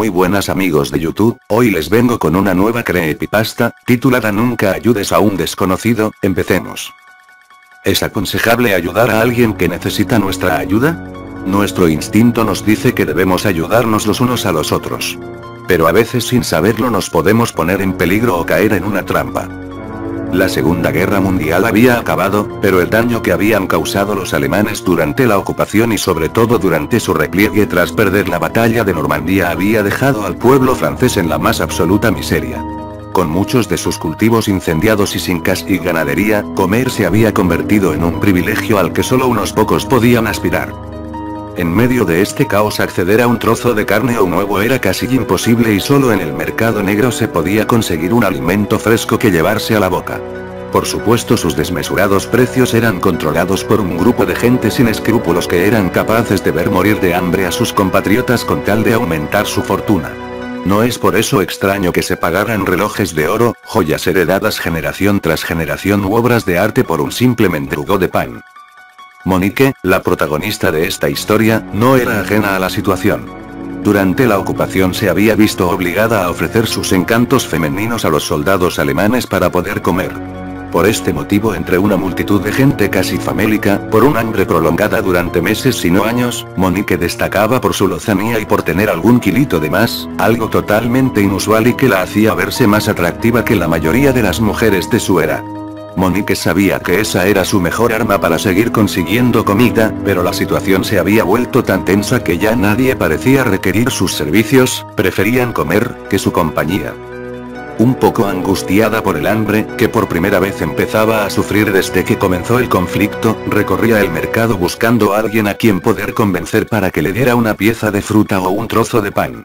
Muy buenas amigos de YouTube, hoy les vengo con una nueva creepypasta, titulada Nunca ayudes a un desconocido. Empecemos. ¿Es aconsejable ayudar a alguien que necesita nuestra ayuda? Nuestro instinto nos dice que debemos ayudarnos los unos a los otros. Pero a veces sin saberlo nos podemos poner en peligro o caer en una trampa. La Segunda Guerra Mundial había acabado, pero el daño que habían causado los alemanes durante la ocupación y sobre todo durante su repliegue tras perder la batalla de Normandía había dejado al pueblo francés en la más absoluta miseria. Con muchos de sus cultivos incendiados y sin casa y ganadería, comer se había convertido en un privilegio al que solo unos pocos podían aspirar. En medio de este caos acceder a un trozo de carne o un huevo era casi imposible y solo en el mercado negro se podía conseguir un alimento fresco que llevarse a la boca. Por supuesto, sus desmesurados precios eran controlados por un grupo de gente sin escrúpulos que eran capaces de ver morir de hambre a sus compatriotas con tal de aumentar su fortuna. No es por eso extraño que se pagaran relojes de oro, joyas heredadas generación tras generación u obras de arte por un simple mendrugo de pan. Monique, la protagonista de esta historia, no era ajena a la situación. Durante la ocupación se había visto obligada a ofrecer sus encantos femeninos a los soldados alemanes para poder comer. Por este motivo, entre una multitud de gente casi famélica, por un hambre prolongada durante meses si no años, Monique destacaba por su lozanía y por tener algún kilito de más, algo totalmente inusual y que la hacía verse más atractiva que la mayoría de las mujeres de su era. Monique sabía que esa era su mejor arma para seguir consiguiendo comida, pero la situación se había vuelto tan tensa que ya nadie parecía requerir sus servicios, preferían comer, que su compañía. Un poco angustiada por el hambre, que por primera vez empezaba a sufrir desde que comenzó el conflicto, recorría el mercado buscando a alguien a quien poder convencer para que le diera una pieza de fruta o un trozo de pan.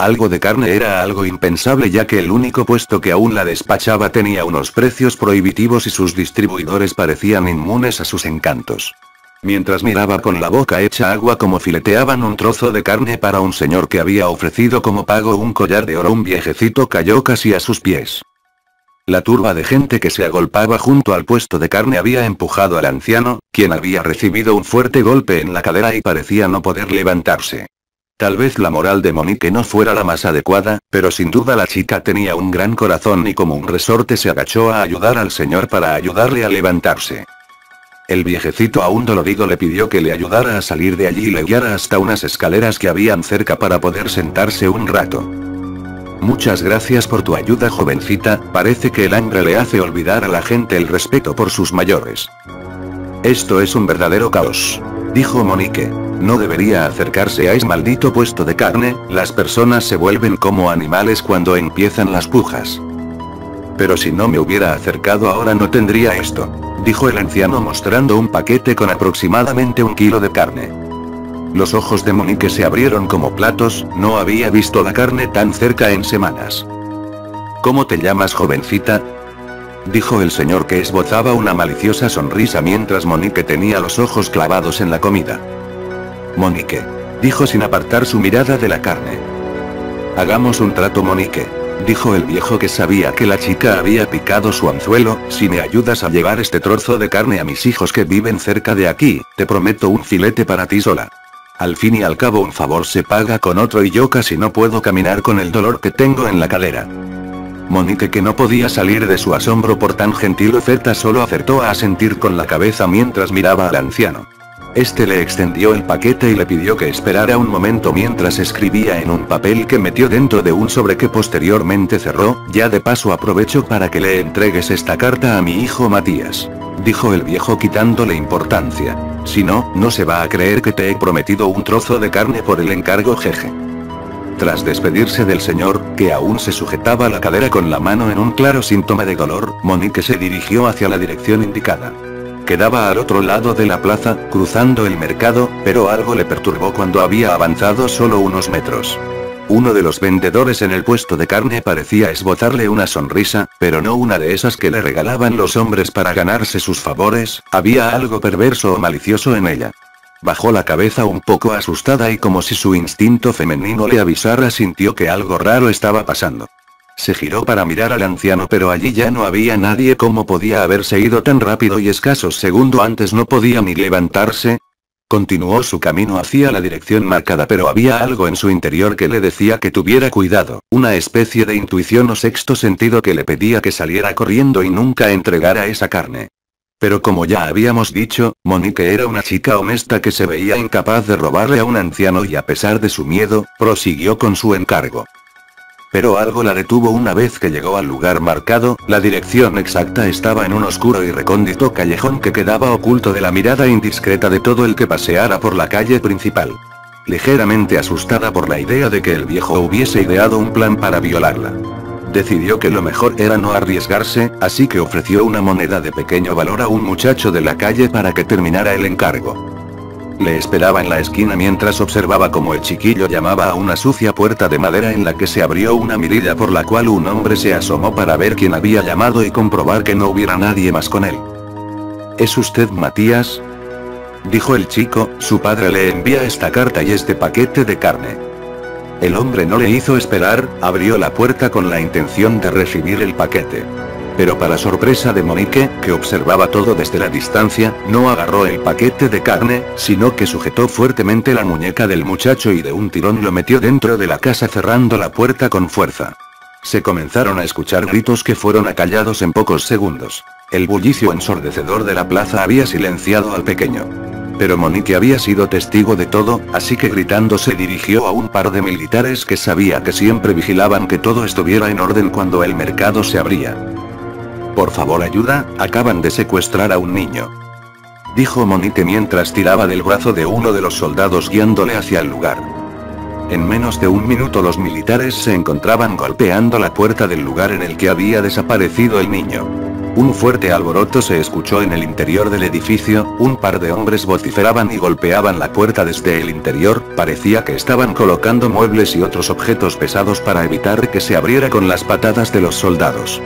Algo de carne era algo impensable ya que el único puesto que aún la despachaba tenía unos precios prohibitivos y sus distribuidores parecían inmunes a sus encantos. Mientras miraba con la boca hecha agua como fileteaban un trozo de carne para un señor que había ofrecido como pago un collar de oro, un viejecito cayó casi a sus pies. La turba de gente que se agolpaba junto al puesto de carne había empujado al anciano, quien había recibido un fuerte golpe en la cadera y parecía no poder levantarse. Tal vez la moral de Monique no fuera la más adecuada, pero sin duda la chica tenía un gran corazón y como un resorte se agachó a ayudar al señor para ayudarle a levantarse. El viejecito aún dolorido le pidió que le ayudara a salir de allí y le guiara hasta unas escaleras que habían cerca para poder sentarse un rato. Muchas gracias por tu ayuda, jovencita, parece que el hambre le hace olvidar a la gente el respeto por sus mayores. Esto es un verdadero caos, dijo Monique. No debería acercarse a ese maldito puesto de carne, las personas se vuelven como animales cuando empiezan las pujas. Pero si no me hubiera acercado ahora no tendría esto, dijo el anciano mostrando un paquete con aproximadamente 1 kilo de carne. Los ojos de Monique se abrieron como platos, no había visto la carne tan cerca en semanas. ¿Cómo te llamas, jovencita?, dijo el señor que esbozaba una maliciosa sonrisa mientras Monique tenía los ojos clavados en la comida. Monique, dijo sin apartar su mirada de la carne. Hagamos un trato, Monique, dijo el viejo que sabía que la chica había picado su anzuelo, si me ayudas a llevar este trozo de carne a mis hijos que viven cerca de aquí, te prometo un filete para ti sola. Al fin y al cabo un favor se paga con otro y yo casi no puedo caminar con el dolor que tengo en la cadera. Monique, que no podía salir de su asombro por tan gentil oferta, solo acertó a asentir con la cabeza mientras miraba al anciano. Este le extendió el paquete y le pidió que esperara un momento mientras escribía en un papel que metió dentro de un sobre que posteriormente cerró. Ya de paso aprovecho para que le entregues esta carta a mi hijo Matías, dijo el viejo quitándole importancia. Si no, no se va a creer que te he prometido un trozo de carne por el encargo, jeje. Tras despedirse del señor, que aún se sujetaba la cadera con la mano en un claro síntoma de dolor, Monique se dirigió hacia la dirección indicada. Quedaba al otro lado de la plaza, cruzando el mercado, pero algo le perturbó cuando había avanzado solo unos metros. Uno de los vendedores en el puesto de carne parecía esbozarle una sonrisa, pero no una de esas que le regalaban los hombres para ganarse sus favores, había algo perverso o malicioso en ella. Bajó la cabeza un poco asustada y como si su instinto femenino le avisara, sintió que algo raro estaba pasando. Se giró para mirar al anciano, pero allí ya no había nadie. ¿Cómo podía haberse ido tan rápido y escasos segundos antes no podía ni levantarse? Continuó su camino hacia la dirección marcada, pero había algo en su interior que le decía que tuviera cuidado, una especie de intuición o sexto sentido que le pedía que saliera corriendo y nunca entregara esa carne. Pero como ya habíamos dicho, Monique era una chica honesta que se veía incapaz de robarle a un anciano y a pesar de su miedo, prosiguió con su encargo. Pero algo la detuvo una vez que llegó al lugar marcado, la dirección exacta estaba en un oscuro y recóndito callejón que quedaba oculto de la mirada indiscreta de todo el que paseara por la calle principal. Ligeramente asustada por la idea de que el viejo hubiese ideado un plan para violarla, decidió que lo mejor era no arriesgarse, así que ofreció una moneda de pequeño valor a un muchacho de la calle para que terminara el encargo. Le esperaba en la esquina mientras observaba cómo el chiquillo llamaba a una sucia puerta de madera en la que se abrió una mirilla por la cual un hombre se asomó para ver quién había llamado y comprobar que no hubiera nadie más con él. ¿Es usted Matías?, dijo el chico, su padre le envía esta carta y este paquete de carne. El hombre no le hizo esperar, abrió la puerta con la intención de recibir el paquete. Pero para sorpresa de Monique, que observaba todo desde la distancia, no agarró el paquete de carne, sino que sujetó fuertemente la muñeca del muchacho y de un tirón lo metió dentro de la casa cerrando la puerta con fuerza. Se comenzaron a escuchar gritos que fueron acallados en pocos segundos. El bullicio ensordecedor de la plaza había silenciado al pequeño. Pero Monique había sido testigo de todo, así que gritando se dirigió a un par de militares que sabía que siempre vigilaban que todo estuviera en orden cuando el mercado se abría. «Por favor, ayuda, acaban de secuestrar a un niño», dijo Monique mientras tiraba del brazo de uno de los soldados guiándole hacia el lugar. En menos de un minuto los militares se encontraban golpeando la puerta del lugar en el que había desaparecido el niño. Un fuerte alboroto se escuchó en el interior del edificio, un par de hombres vociferaban y golpeaban la puerta desde el interior, parecía que estaban colocando muebles y otros objetos pesados para evitar que se abriera con las patadas de los soldados.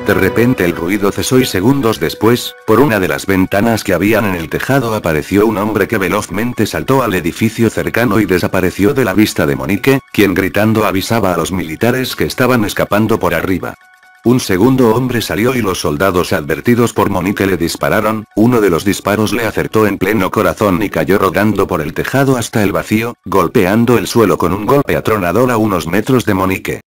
De repente el ruido cesó y segundos después, por una de las ventanas que habían en el tejado apareció un hombre que velozmente saltó al edificio cercano y desapareció de la vista de Monique, quien gritando avisaba a los militares que estaban escapando por arriba. Un segundo hombre salió y los soldados advertidos por Monique le dispararon, uno de los disparos le acertó en pleno corazón y cayó rodando por el tejado hasta el vacío, golpeando el suelo con un golpe atronador a unos metros de Monique.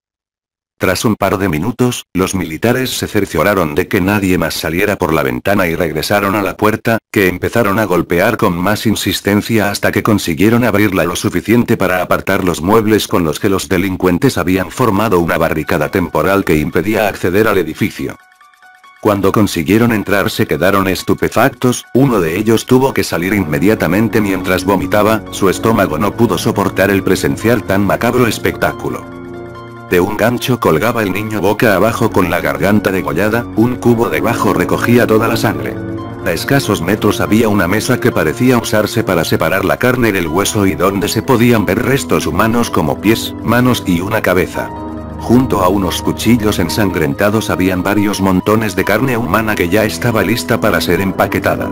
Tras un par de minutos, los militares se cercioraron de que nadie más saliera por la ventana y regresaron a la puerta, que empezaron a golpear con más insistencia hasta que consiguieron abrirla lo suficiente para apartar los muebles con los que los delincuentes habían formado una barricada temporal que impedía acceder al edificio. Cuando consiguieron entrar se quedaron estupefactos, uno de ellos tuvo que salir inmediatamente mientras vomitaba, su estómago no pudo soportar el presenciar tan macabro espectáculo. De un gancho colgaba el niño boca abajo con la garganta degollada, un cubo debajo recogía toda la sangre. A escasos metros había una mesa que parecía usarse para separar la carne del hueso y donde se podían ver restos humanos como pies, manos y una cabeza. Junto a unos cuchillos ensangrentados habían varios montones de carne humana que ya estaba lista para ser empaquetada.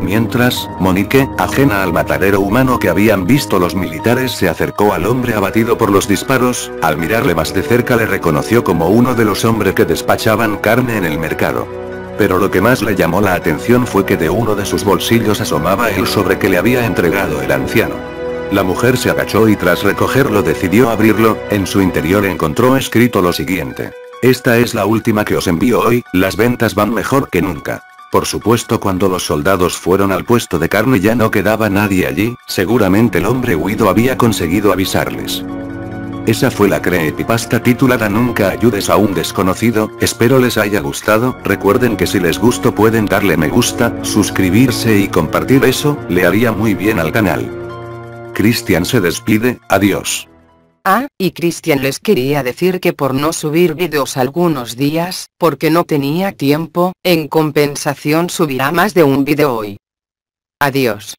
Mientras, Monique, ajena al matadero humano que habían visto los militares, se acercó al hombre abatido por los disparos, al mirarle más de cerca le reconoció como uno de los hombres que despachaban carne en el mercado. Pero lo que más le llamó la atención fue que de uno de sus bolsillos asomaba el sobre que le había entregado el anciano. La mujer se agachó y tras recogerlo decidió abrirlo, en su interior encontró escrito lo siguiente: «Esta es la última que os envío hoy, las ventas van mejor que nunca». Por supuesto, cuando los soldados fueron al puesto de carne ya no quedaba nadie allí, seguramente el hombre huido había conseguido avisarles. Esa fue la creepypasta titulada Nunca ayudes a un desconocido, espero les haya gustado, recuerden que si les gustó pueden darle me gusta, suscribirse y compartir, eso le haría muy bien al canal. Cristian se despide, adiós. Ah, y Cristian les quería decir que por no subir vídeos algunos días, porque no tenía tiempo, en compensación subirá más de un vídeo hoy. Adiós.